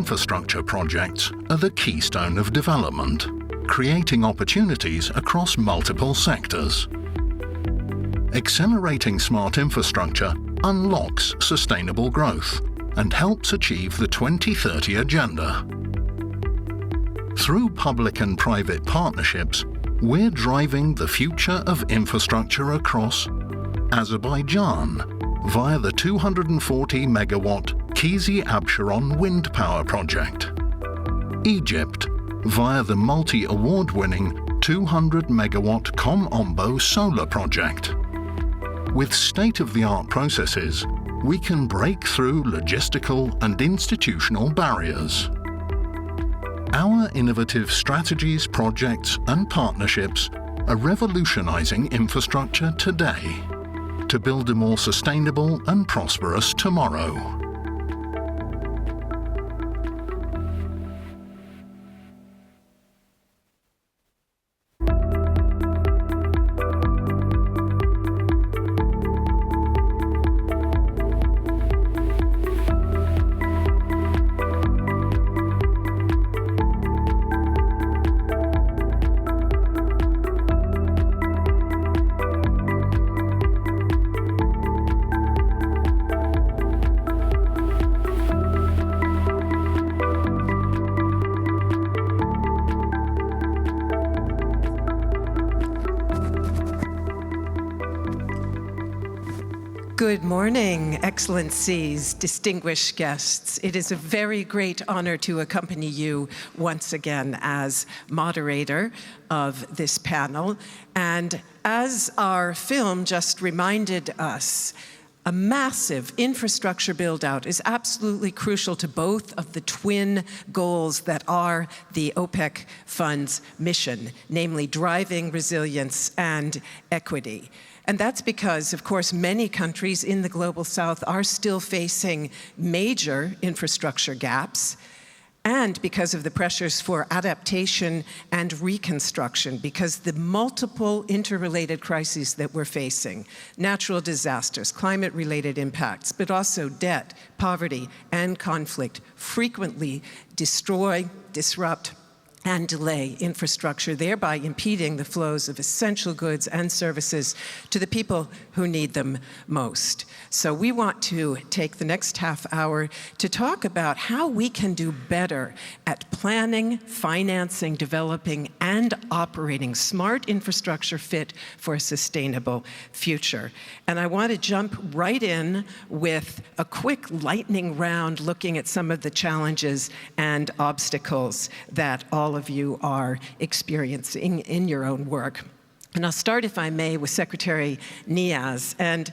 infrastructure projects are the keystone of development, creating opportunities across multiple sectors. Accelerating smart infrastructure unlocks sustainable growth and helps achieve the 2030 agenda. Through public and private partnerships, we're driving the future of infrastructure across Azerbaijan via the 240-megawatt Kizi Absheron wind power project, Egypt via the multi-award-winning 200-megawatt Com-Ombo solar project. With state-of-the-art processes, we can break through logistical and institutional barriers. Our innovative strategies, projects, and partnerships are revolutionizing infrastructure today to build a more sustainable and prosperous tomorrow. Good morning, Excellencies, distinguished guests. It is a very great honor to accompany you once again as moderator of this panel. And as our film just reminded us, a massive infrastructure build-out is absolutely crucial to both of the twin goals that are the OPEC Fund's mission, namely driving resilience and equity. And that's because, of course, many countries in the Global South are still facing major infrastructure gaps, and because of the pressures for adaptation and reconstruction, because the multiple interrelated crises that we're facing, natural disasters, climate-related impacts, but also debt, poverty, and conflict frequently destroy, disrupt, and delay infrastructure, thereby impeding the flows of essential goods and services to the people who need them most. So we want to take the next half hour to talk about how we can do better at planning, financing, developing, and operating smart infrastructure fit for a sustainable future. And I want to jump right in with a quick lightning round looking at some of the challenges and obstacles that all of you are experiencing in your own work. And I'll start, if I may, with Secretary Niaz. And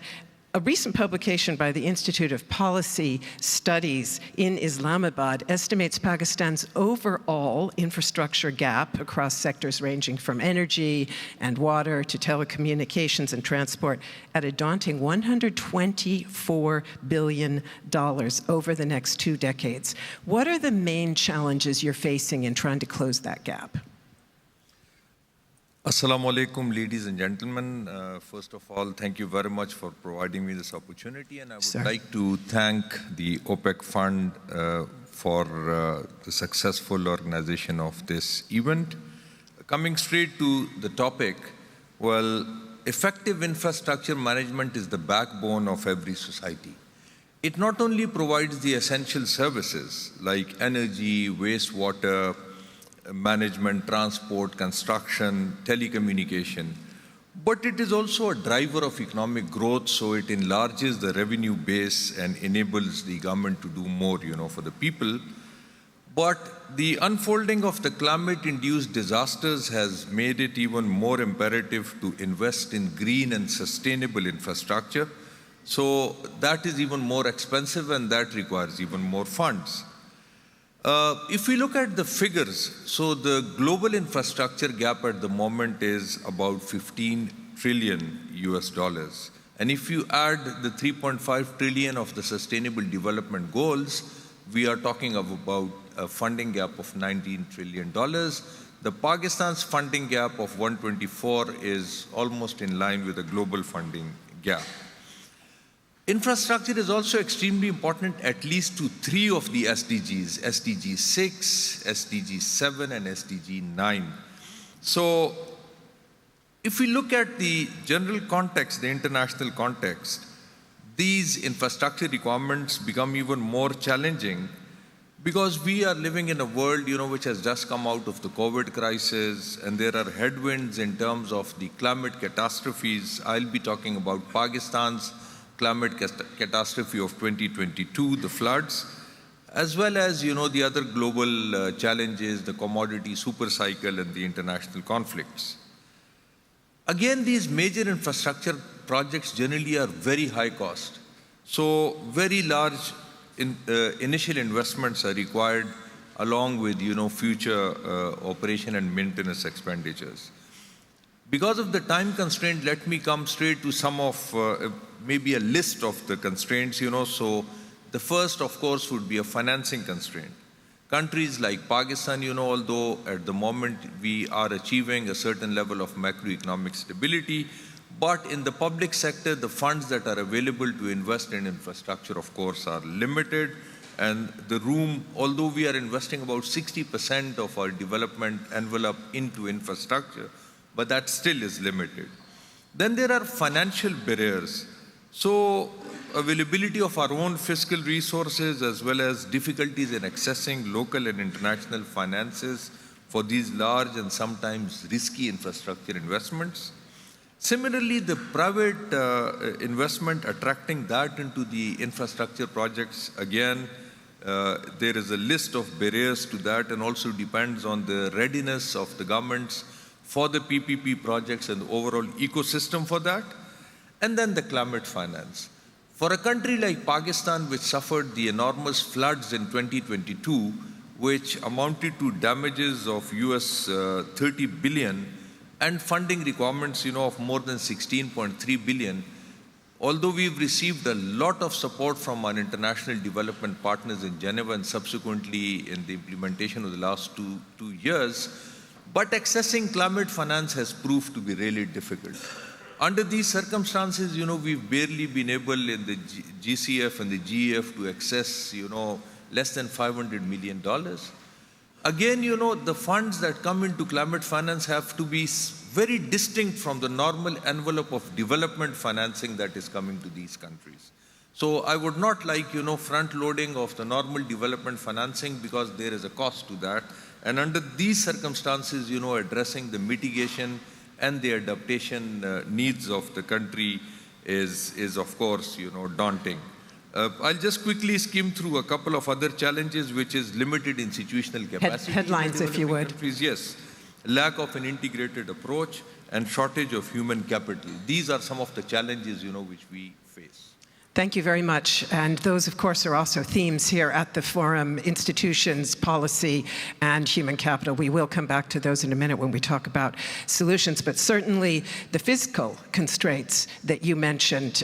a recent publication by the Institute of Policy Studies in Islamabad estimates Pakistan's overall infrastructure gap across sectors ranging from energy and water to telecommunications and transport at a daunting $124 billion over the next 2 decades. What are the main challenges you're facing in trying to close that gap? Assalamu alaikum, ladies and gentlemen. First of all, thank you very much for providing me this opportunity. And I would like to thank the OPEC Fund for the successful organization of this event. Coming straight to the topic, well, effective infrastructure management is the backbone of every society. It not only provides the essential services like energy, wastewater, management, transport, construction, telecommunication, but it is also a driver of economic growth, so it enlarges the revenue base and enables the government to do more, for the people. But the unfolding of the climate-induced disasters has made it even more imperative to invest in green and sustainable infrastructure. So that is even more expensive and that requires even more funds. If we look at the figures, so the global infrastructure gap at the moment is about $15 trillion US. And if you add the 3.5 trillion of the Sustainable Development Goals, we are talking of about a funding gap of $19 trillion. The Pakistan's funding gap of 124 is almost in line with the global funding gap. Infrastructure is also extremely important, at least to 3 of the SDGs, SDG 6, SDG 7, and SDG 9. So if we look at the general context, the international context, these infrastructure requirements become even more challenging because we are living in a world, which has just come out of the COVID crisis, and there are headwinds in terms of the climate catastrophes. I'll be talking about Pakistan's climate catastrophe of 2022, the floods, as well as, the other global challenges, the commodity super cycle and the international conflicts. Again, these major infrastructure projects generally are very high cost. So very large initial investments are required along with, future operation and maintenance expenditures. Because of the time constraint, let me come straight to some of maybe a list of the constraints, So the first, of course, would be a financing constraint. Countries like Pakistan, although at the moment we are achieving a certain level of macroeconomic stability, but in the public sector, the funds that are available to invest in infrastructure, of course, are limited. And the room, although we are investing about 60% of our development envelope into infrastructure, but that still is limited. Then there are financial barriers. So availability of our own fiscal resources as well as difficulties in accessing local and international finances for these large and sometimes risky infrastructure investments. Similarly, the private investment, attracting that into the infrastructure projects, again, there is a list of barriers to that and also depends on the readiness of the governments for the PPP projects and the overall ecosystem for that. And then the climate finance. For a country like Pakistan, which suffered the enormous floods in 2022, which amounted to damages of US 30 billion and funding requirements, of more than 16.3 billion, although we've received a lot of support from our international development partners in Geneva and subsequently in the implementation of the last two years, but accessing climate finance has proved to be really difficult. Under these circumstances, we've barely been able in the GCF and the GEF to access, less than $500 million. Again, the funds that come into climate finance have to be very distinct from the normal envelope of development financing that is coming to these countries. So I would not like, front loading of the normal development financing because there is a cost to that. And under these circumstances, addressing the mitigation and the adaptation needs of the country is of course, daunting. I'll just quickly skim through a couple of other challenges, which is limited institutional capacity. Headlines, if you would. Countries, yes. Lack of an integrated approach and shortage of human capital. These are some of the challenges, which we face. Thank you very much. And those, of course, are also themes here at the forum: institutions, policy, and human capital. We will come back to those in a minute when we talk about solutions. But certainly the fiscal constraints that you mentioned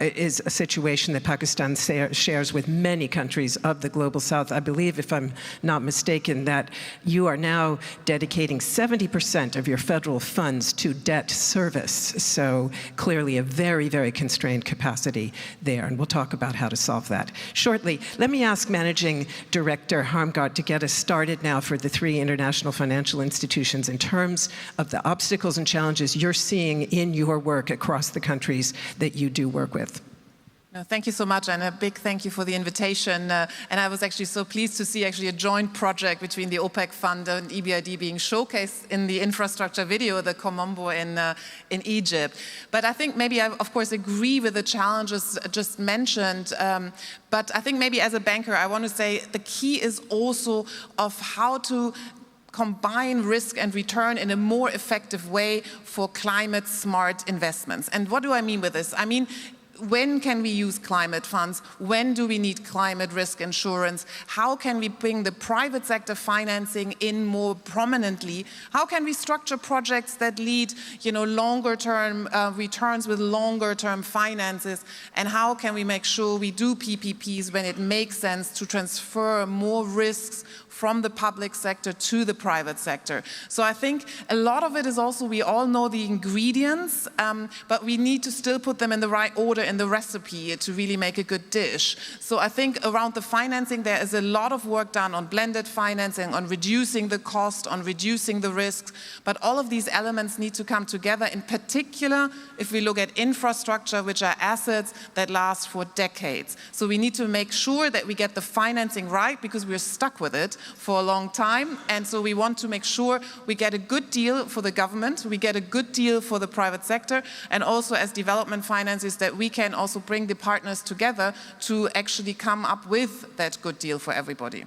is a situation that Pakistan shares with many countries of the Global South. I believe, if I'm not mistaken, that you are now dedicating 70% of your federal funds to debt service. So clearly a very, very constrained capacity there, and we'll talk about how to solve that shortly. Let me ask Managing Director Harmgart to get us started now for the 3 international financial institutions in terms of the obstacles and challenges you're seeing in your work across the countries that you do work with. No, thank you so much, and a big thank you for the invitation. And I was actually so pleased to see actually a joint project between the OPEC Fund and EBRD being showcased in the infrastructure video, the Komombo in Egypt. But I think maybe I, of course, agree with the challenges just mentioned. But I think maybe as a banker, I want to say the key is also of how to combine risk and return in a more effective way for climate smart investments. And what do I mean with this? I mean, when can we use climate funds? When do we need climate risk insurance? How can we bring the private sector financing in more prominently? How can we structure projects that lead, longer term returns with longer term finances? And how can we make sure we do PPPs when it makes sense to transfer more risks from the public sector to the private sector? So I think a lot of it is also, we all know the ingredients, but we need to still put them in the right order in the recipe to really make a good dish. So I think around the financing, there is a lot of work done on blended financing, on reducing the cost, on reducing the risks, but all of these elements need to come together, in particular if we look at infrastructure, which are assets that last for decades. So we need to make sure that we get the financing right, because we're stuck with it for a long time, and so we want to make sure we get a good deal for the government, we get a good deal for the private sector, and also as development finances that we can also bring the partners together to actually come up with that good deal for everybody.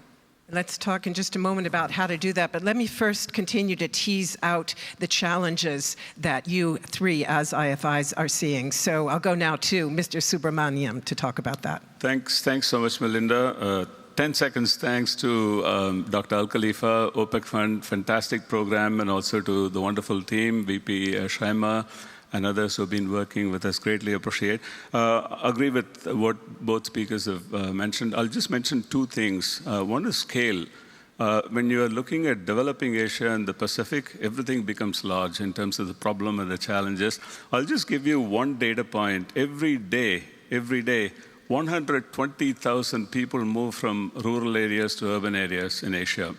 Let's talk in just a moment about how to do that, but let me first continue to tease out the challenges that you three as IFIs are seeing. So I'll go now to Mr. Subramaniam to talk about that. Thanks so much, Melinda. 10 seconds thanks to Dr. Al-Khalifa, OPEC Fund, fantastic program, and also to the wonderful team, VP Shaima, and others who have been working with us. Greatly appreciate. Agree with what both speakers have mentioned. I'll just mention two things. One is scale. When you are looking at developing Asia and the Pacific, everything becomes large in terms of the problem and the challenges. I'll just give you one data point. Every day, 120,000 people move from rural areas to urban areas in Asia.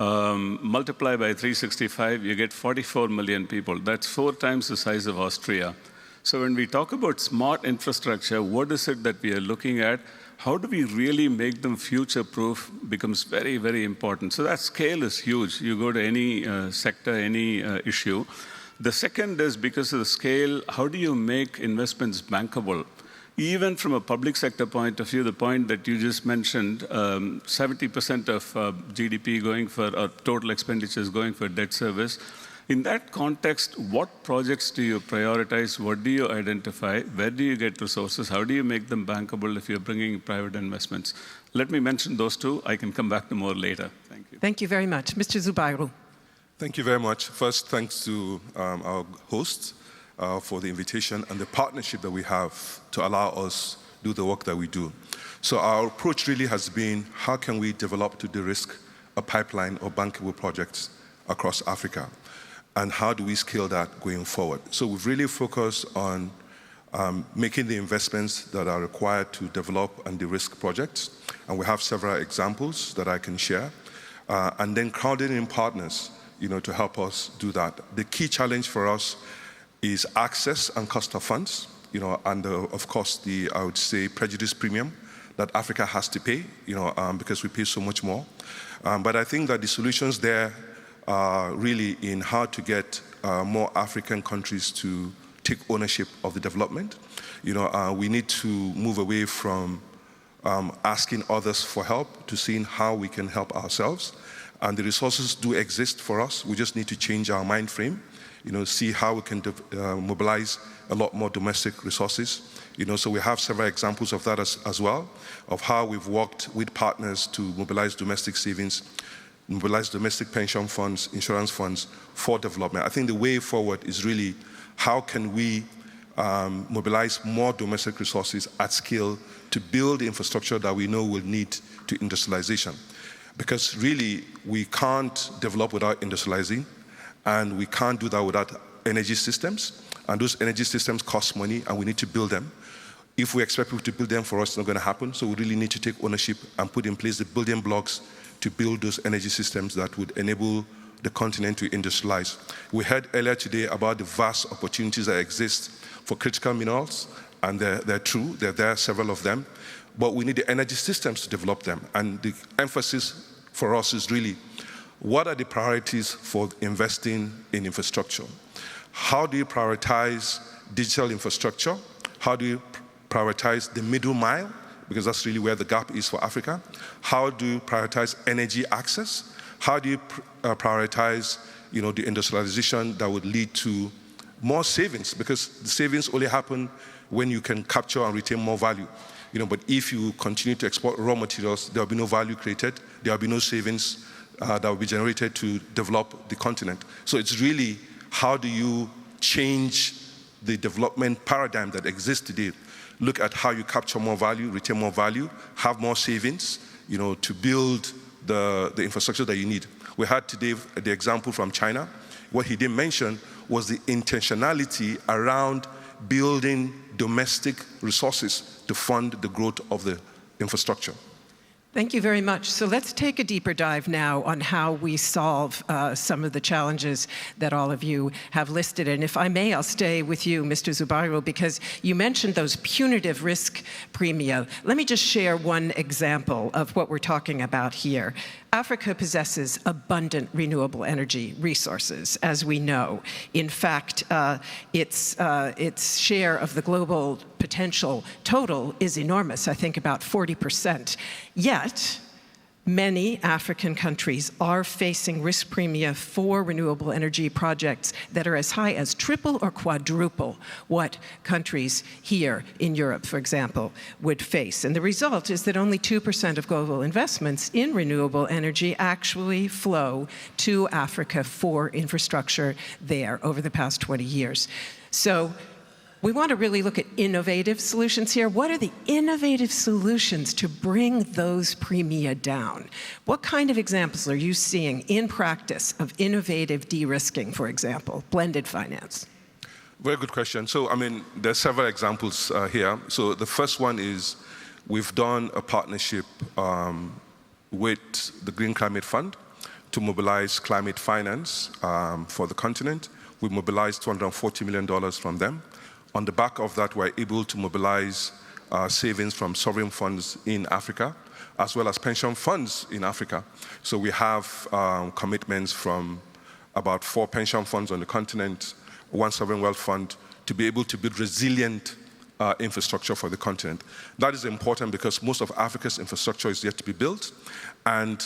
Multiply by 365, you get 44 million people. That's 4 times the size of Austria. So when we talk about smart infrastructure, what is it that we are looking at? How do we really make them future-proof becomes very, very important. So that scale is huge. You go to any sector, any issue. The second is, because of the scale, how do you make investments bankable? Even from a public sector point of view, the point that you just mentioned, 70% of GDP going for, total expenditures going for debt service. In that context, what projects do you prioritize? What do you identify? Where do you get resources? How do you make them bankable if you're bringing private investments? Let me mention those two. I can come back to more later. Thank you. Thank you very much. Mr. Zabairu. Thank you very much. First, thanks to our hosts for the invitation and the partnership that we have to allow us do the work that we do. So our approach really has been, how can we develop to de-risk a pipeline of bankable projects across Africa? And how do we scale that going forward? So we've really focused on making the investments that are required to develop and de-risk projects. And we have several examples that I can share. And then crowding in partners, to help us do that. The key challenge for us is access and cost of funds, and of course I would say, prejudice premium that Africa has to pay, because we pay so much more. But I think that the solutions there are really in how to get more African countries to take ownership of the development. We need to move away from asking others for help to seeing how we can help ourselves. And the resources do exist for us. We just need to change our mind frame. See how we can mobilize a lot more domestic resources. So we have several examples of that as well, of how we've worked with partners to mobilize domestic savings, mobilize domestic pension funds, insurance funds for development. I think the way forward is really, how can we mobilize more domestic resources at scale to build the infrastructure that we know we'll need to industrialization. Because really, we can't develop without industrializing. And we can't do that without energy systems. And those energy systems cost money, and we need to build them. If we expect people to build them for us, it's not going to happen. So we really need to take ownership and put in place the building blocks to build those energy systems that would enable the continent to industrialize. We heard earlier today about the vast opportunities that exist for critical minerals, and they're true. There are several of them. But we need the energy systems to develop them. And the emphasis for us is really, what are the priorities for investing in infrastructure? How do you prioritize digital infrastructure? How do you prioritize the middle mile? Because that's really where the gap is for Africa. How do you prioritize energy access? How do you prioritize, the industrialization that would lead to more savings? Because the savings only happen when you can capture and retain more value. But if you continue to export raw materials, there will be no value created. There will be no savings that will be generated to develop the continent. So it's really, how do you change the development paradigm that exists today? Look at how you capture more value, retain more value, have more savings, to build the infrastructure that you need. We had today the example from China. What he didn't mention was the intentionality around building domestic resources to fund the growth of the infrastructure. Thank you very much. So let's take a deeper dive now on how we solve some of the challenges that all of you have listed. And if I may, I'll stay with you, Mr. Zabairu, because you mentioned those punitive risk premia. Let me just share one example of what we're talking about here. Africa possesses abundant renewable energy resources, as we know. In fact, its share of the global potential total is enormous, I think about 40%. Yet, many African countries are facing risk premia for renewable energy projects that are as high as triple or quadruple what countries here in Europe, for example, would face. And the result is that only 2% of global investments in renewable energy actually flow to Africa for infrastructure there over the past 20 years. So we want to really look at innovative solutions here. What are the innovative solutions to bring those premia down? What kind of examples are you seeing in practice of innovative de-risking, for example, blended finance? Very good question. So, I mean, there's several examples here. So the first one is we've done a partnership with the Green Climate Fund to mobilize climate finance for the continent. We mobilized $240 million from them. On the back of that, we're able to mobilize savings from sovereign funds in Africa, as well as pension funds in Africa. So we have commitments from about 4 pension funds on the continent, 1 sovereign wealth fund, to be able to build resilient infrastructure for the continent. That is important because most of Africa's infrastructure is yet to be built, and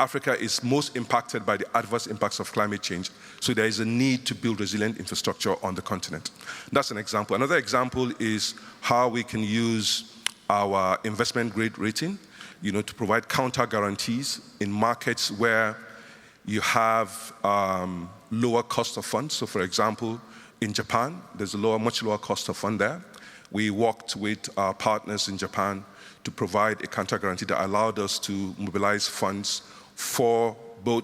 Africa is most impacted by the adverse impacts of climate change, so there is a need to build resilient infrastructure on the continent. That's an example. Another example is how we can use our investment grade rating, to provide counter guarantees in markets where you have lower cost of funds. So for example, in Japan, there's a much lower cost of fund there. We worked with our partners in Japan to provide a counter guarantee that allowed us to mobilize funds for both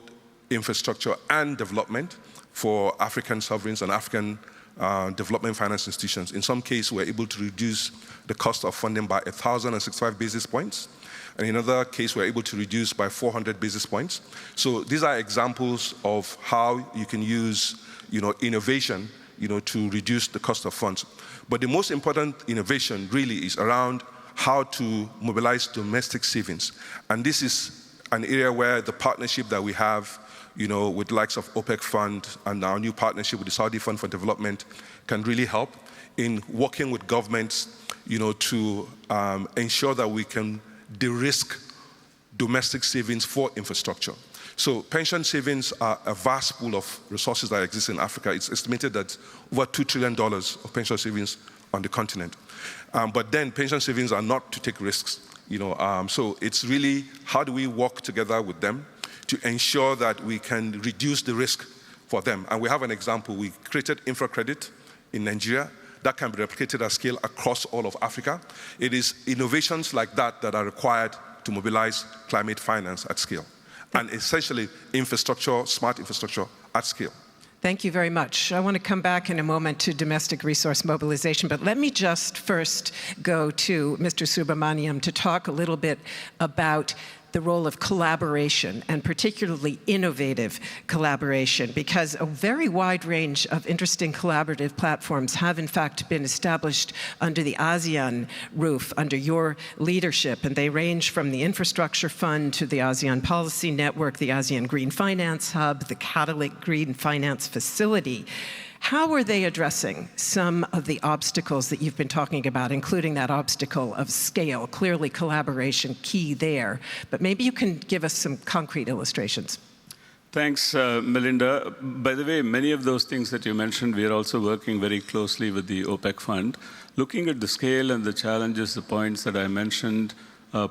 infrastructure and development for African sovereigns and African development finance institutions. In some cases, we're able to reduce the cost of funding by 1,065 basis points. And in another case, we're able to reduce by 400 basis points. So these are examples of how you can use, innovation, to reduce the cost of funds. But the most important innovation really is around how to mobilize domestic savings. And this is an area where the partnership that we have, with the likes of OPEC Fund and our new partnership with the Saudi Fund for Development can really help in working with governments, to ensure that we can de-risk domestic savings for infrastructure. So pension savings are a vast pool of resources that exist in Africa. It's estimated that over $2 trillion of pension savings on the continent. But then pension savings are not to take risks. So it's really how do we work together with them to ensure that we can reduce the risk for them. And we have an example. We created infra credit in Nigeria that can be replicated at scale across all of Africa. It is innovations like that that are required to mobilize climate finance at scale. And essentially infrastructure, smart infrastructure at scale. Thank you very much. I want to come back in a moment to domestic resource mobilization, but let me just first go to Mr. Subramaniam to talk a little bit about the role of collaboration, and particularly innovative collaboration, because a very wide range of interesting collaborative platforms have in fact been established under the ASEAN roof, under your leadership, and they range from the Infrastructure Fund to the ASEAN Policy Network, the ASEAN Green Finance Hub, the Catalytic Green Finance Facility. How are they addressing some of the obstacles that you've been talking about, including that obstacle of scale? Clearly collaboration key there, but maybe you can give us some concrete illustrations. Thanks, Melinda. By the way, many of those things that you mentioned, we are also working very closely with the OPEC Fund. Looking at the scale and the challenges, the points that I mentioned,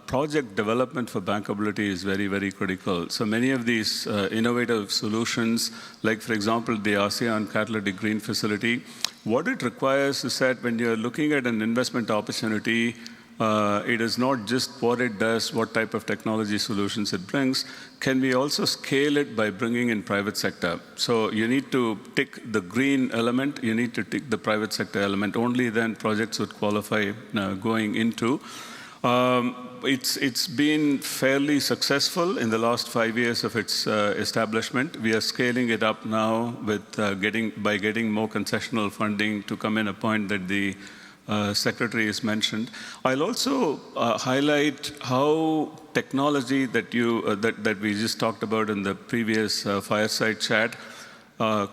project development for bankability is very, very critical. So many of these innovative solutions, like for example, the ASEAN Catalytic Green Facility, what it requires is that when you're looking at an investment opportunity, it is not just what it does, what type of technology solutions it brings. Can we also scale it by bringing in private sector? So you need to tick the green element, you need to tick the private sector element. Only then projects would qualify going into. It's been fairly successful in the last 5 years of its establishment. We are scaling it up now with by getting more concessional funding to come in a point that the Secretary has mentioned. I'll also highlight how technology that we just talked about in the previous fireside chat,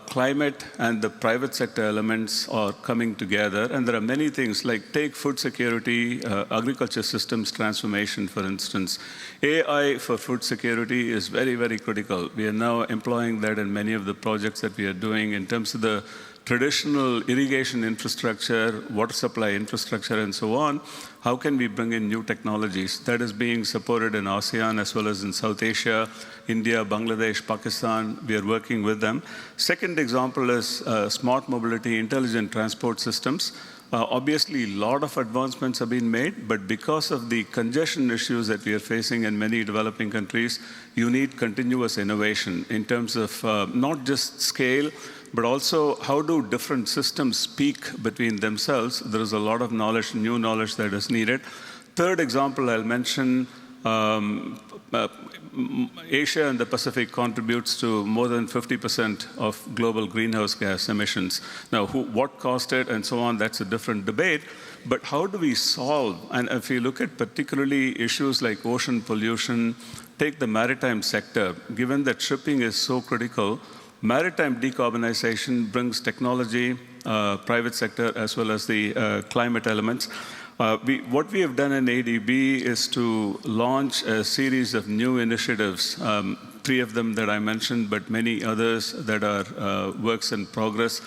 climate and the private sector elements are coming together, and there are many things like take food security, agriculture systems transformation, for instance. AI for food security is very, very critical. We are now employing that in many of the projects that we are doing in terms of the traditional irrigation infrastructure, water supply infrastructure, and so on. How can we bring in new technologies? That is being supported in ASEAN as well as in South Asia, India, Bangladesh, Pakistan. We are working with them. Second example is smart mobility, intelligent transport systems. Obviously, a lot of advancements have been made, but because of the congestion issues that we are facing in many developing countries, you need continuous innovation in terms of not just scale, but also how do different systems speak between themselves. There is a lot of knowledge, new knowledge that is needed. Third example I'll mention, Asia and the Pacific contributes to more than 50% of global greenhouse gas emissions. Now, what caused it and so on, that's a different debate. But how do we solve? And if you look at particularly issues like ocean pollution, take the maritime sector, given that shipping is so critical, maritime decarbonization brings technology, private sector, as well as the climate elements. What we have done in ADB is to launch a series of new initiatives, 3 of them that I mentioned, but many others that are works in progress,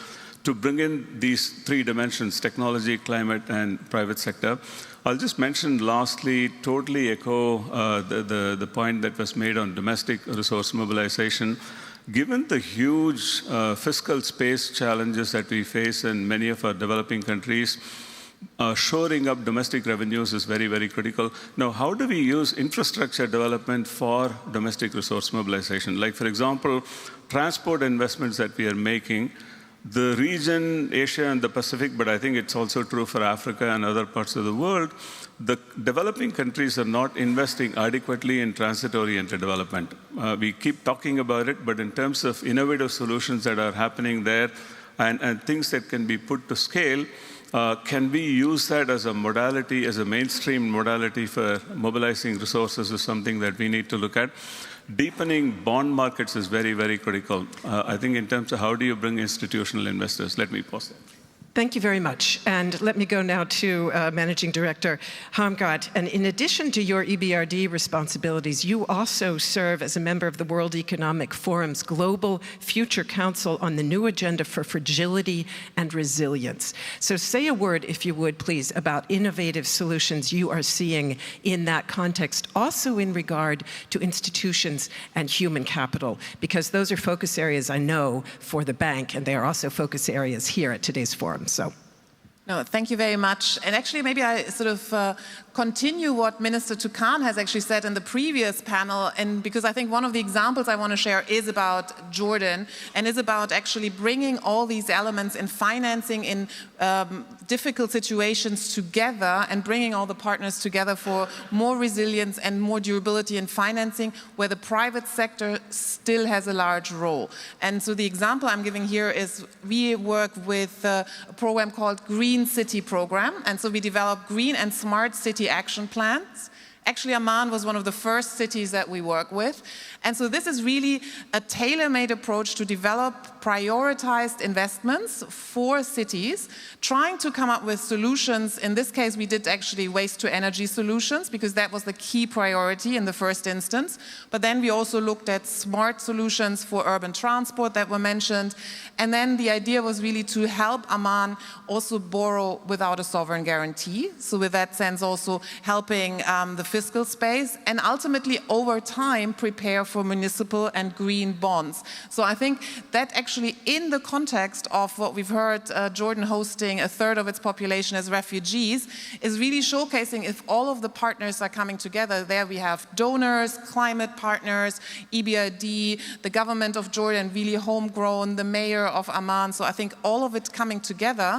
to bring in these 3 dimensions, technology, climate, and private sector. I'll just mention lastly, totally echo the point that was made on domestic resource mobilization. Given the huge fiscal space challenges that we face in many of our developing countries, shoring up domestic revenues is very, very critical. Now, how do we use infrastructure development for domestic resource mobilization? Like, for example, transport investments that we are making, the region, Asia and the Pacific, but I think it's also true for Africa and other parts of the world, the developing countries are not investing adequately in transit-oriented development. We keep talking about it, but in terms of innovative solutions that are happening there and things that can be put to scale, can we use that as a modality, as a mainstream modality for mobilizing resources is something that we need to look at. Deepening bond markets is very, very critical. I think in terms of how do you bring institutional investors. Let me pause there. Thank you very much. And let me go now to Managing Director Harmgart. And in addition to your EBRD responsibilities, you also serve as a member of the World Economic Forum's Global Future Council on the new agenda for fragility and resilience. So say a word, if you would, please, about innovative solutions you are seeing in that context, also in regard to institutions and human capital, because those are focus areas, I know, for the bank, and they are also focus areas here at today's forum. No, thank you very much. And actually, maybe I sort of continue what Minister Toukan has actually said in the previous panel, and because I think one of the examples I want to share is about Jordan and is about actually bringing all these elements in financing in difficult situations together and bringing all the partners together for more resilience and more durability in financing where the private sector still has a large role. And so the example I'm giving here is we work with a program called Green City Program, and so we develop green and smart city action plans. Actually, Amman was one of the first cities that we work with. And so this is really a tailor-made approach to develop prioritized investments for cities, trying to come up with solutions. In this case, we did actually waste-to-energy solutions because that was the key priority in the first instance. But then we also looked at smart solutions for urban transport that were mentioned. And then the idea was really to help Amman also borrow without a sovereign guarantee. So with that sense, also helping the fiscal space, and ultimately over time prepare for municipal and green bonds. So I think that actually in the context of what we've heard, Jordan hosting a third of its population as refugees, is really showcasing if all of the partners are coming together. There we have donors, climate partners, EBRD, the government of Jordan, really homegrown, the mayor of Amman. So I think all of it coming together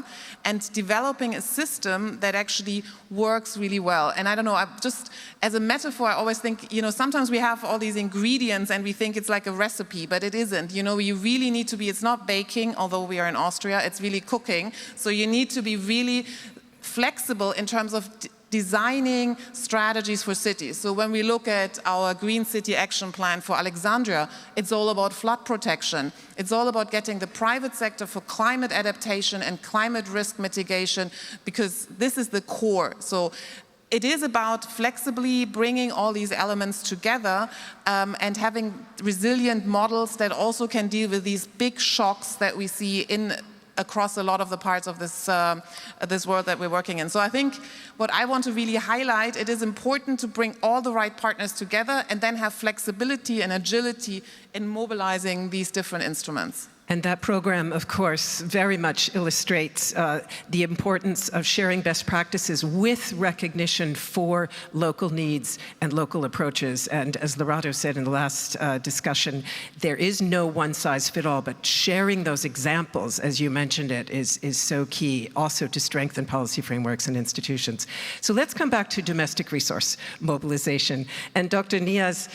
and developing a system that actually works really well. And I don't know, just as a metaphor, I always think, you know, sometimes we have all these ingredients and we think it's like a recipe, but it isn't. You know, you really need to be, it's not baking, although we are in Austria, it's really cooking. So you need to be really flexible in terms of designing strategies for cities. So when we look at our Green City Action Plan for Alexandria, it's all about flood protection. It's all about getting the private sector for climate adaptation and climate risk mitigation, because this is the core. So it is about flexibly bringing all these elements together and having resilient models that also can deal with these big shocks that we see across a lot of the parts of this world that we're working in. So I think what I want to really highlight, it is important to bring all the right partners together and then have flexibility and agility in mobilizing these different instruments. And that program, of course, very much illustrates the importance of sharing best practices with recognition for local needs and local approaches. And as Lorado said in the last discussion, there is no one-size-fits-all, but sharing those examples, as you mentioned it, is so key also to strengthen policy frameworks and institutions. So let's come back to domestic resource mobilization. And Dr. Niaz,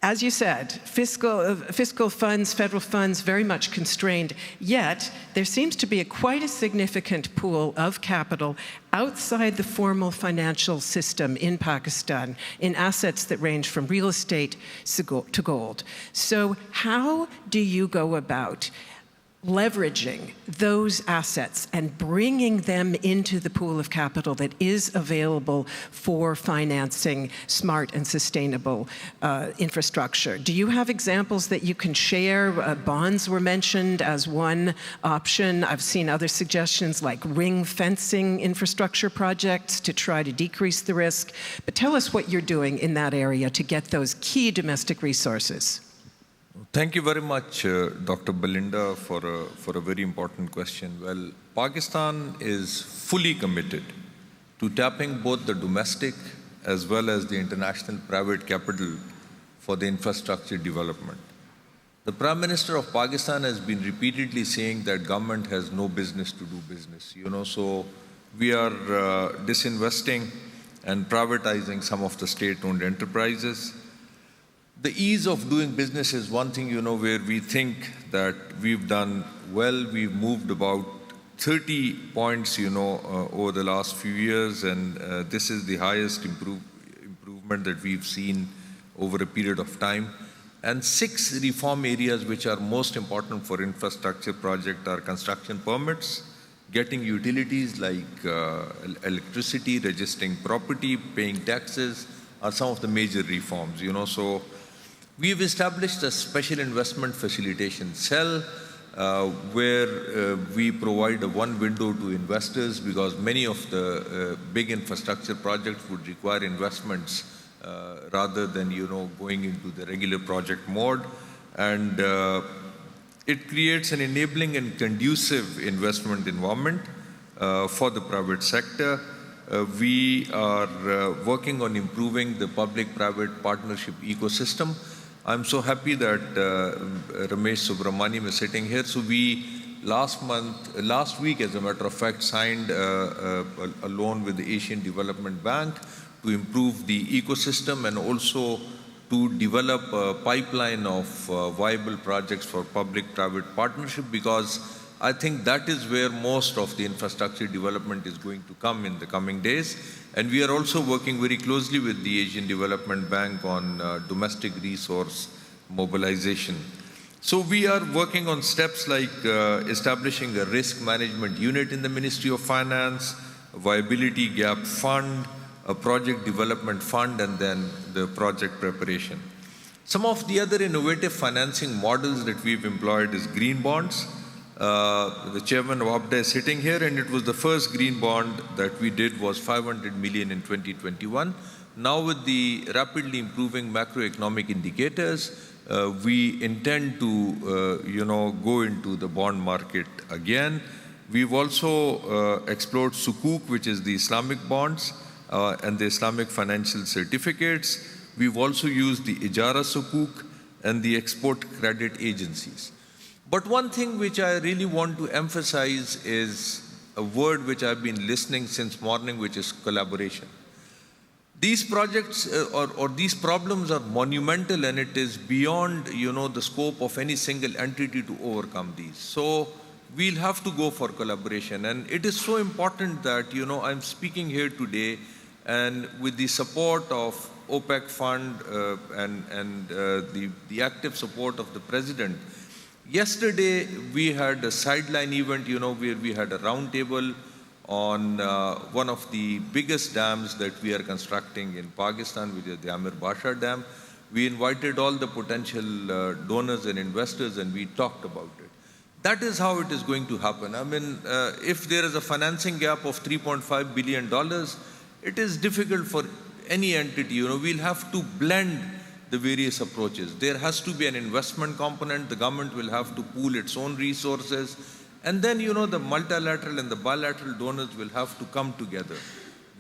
as you said, fiscal funds, federal funds, very much constrained, yet there seems to be quite a significant pool of capital outside the formal financial system in Pakistan in assets that range from real estate to gold. So how do you go about leveraging those assets and bringing them into the pool of capital that is available for financing smart and sustainable infrastructure? Do you have examples that you can share? Bonds were mentioned as one option. I've seen other suggestions like ring fencing infrastructure projects to try to decrease the risk. But tell us what you're doing in that area to get those key domestic resources. Thank you very much, Dr. Melinda, for a very important question. Well, Pakistan is fully committed to tapping both the domestic as well as the international private capital for the infrastructure development. The Prime Minister of Pakistan has been repeatedly saying that government has no business to do business. So we are disinvesting and privatizing some of the state-owned enterprises. The ease of doing business is one thing, where we think that we've done well. We've moved about 30 points, over the last few years, and this is the highest improvement that we've seen over a period of time. And 6 reform areas which are most important for infrastructure project are construction permits, getting utilities like electricity, registering property, paying taxes are some of the major reforms, So we've established a special investment facilitation cell where we provide a one window to investors, because many of the big infrastructure projects would require investments rather than going into the regular project mode. And it creates an enabling and conducive investment environment for the private sector. We are working on improving the public-private partnership ecosystem. I'm so happy that Ramesh Subramaniam is sitting here. So we last week, as a matter of fact, signed a loan with the Asian Development Bank to improve the ecosystem and also to develop a pipeline of viable projects for public-private partnership, because I think that is where most of the infrastructure development is going to come in the coming days. And we are also working very closely with the Asian Development Bank on domestic resource mobilization. So we are working on steps like establishing a risk management unit in the Ministry of Finance, a viability gap fund, a project development fund, and then the project preparation. Some of the other innovative financing models that we've employed is green bonds. The chairman of OPDA is sitting here, and it was the first green bond that we did was 500 million in 2021. Now with the rapidly improving macroeconomic indicators, we intend to go into the bond market again. We've also explored Sukuk, which is the Islamic bonds and the Islamic financial certificates. We've also used the Ijara Sukuk and the export credit agencies. But one thing which I really want to emphasize is a word which I've been listening since morning, which is collaboration. These projects or these problems are monumental, and it is beyond the scope of any single entity to overcome these. So we'll have to go for collaboration, and it is so important that I'm speaking here today, and with the support of OPEC fund and the active support of the president. Yesterday, we had a sideline event, where we had a roundtable on one of the biggest dams that we are constructing in Pakistan, which is the Al-Mashat dam. We invited all the potential donors and investors, and we talked about it. That is how it is going to happen. I mean, if there is a financing gap of $3.5 billion, it is difficult for any entity. We'll have to blend the various approaches. There has to be an investment component. The government will have to pool its own resources. And then, the multilateral and the bilateral donors will have to come together.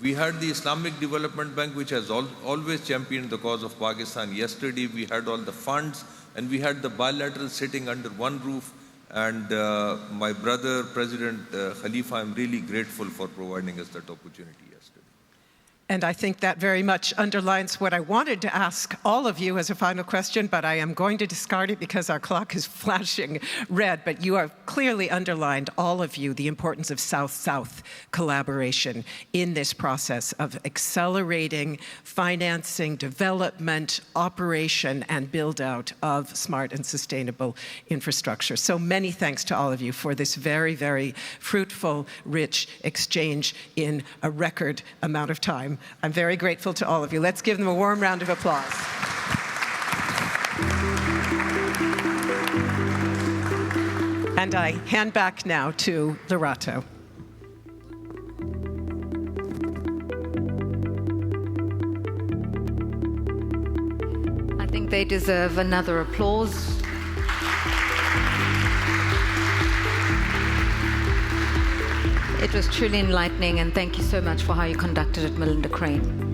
We had the Islamic Development Bank, which has always championed the cause of Pakistan. Yesterday, we had all the funds, and we had the bilateral sitting under one roof. And my brother, President Khalifa, I'm really grateful for providing us that opportunity yesterday. And I think that very much underlines what I wanted to ask all of you as a final question, but I am going to discard it because our clock is flashing red. But you have clearly underlined, all of you, the importance of South-South collaboration in this process of accelerating financing, development, operation, and build-out of smart and sustainable infrastructure. So many thanks to all of you for this very, very fruitful, rich exchange in a record amount of time. I'm very grateful to all of you. Let's give them a warm round of applause. And I hand back now to Lorato. I think they deserve another applause. It was truly enlightening, and thank you so much for how you conducted it, Melinda Crane.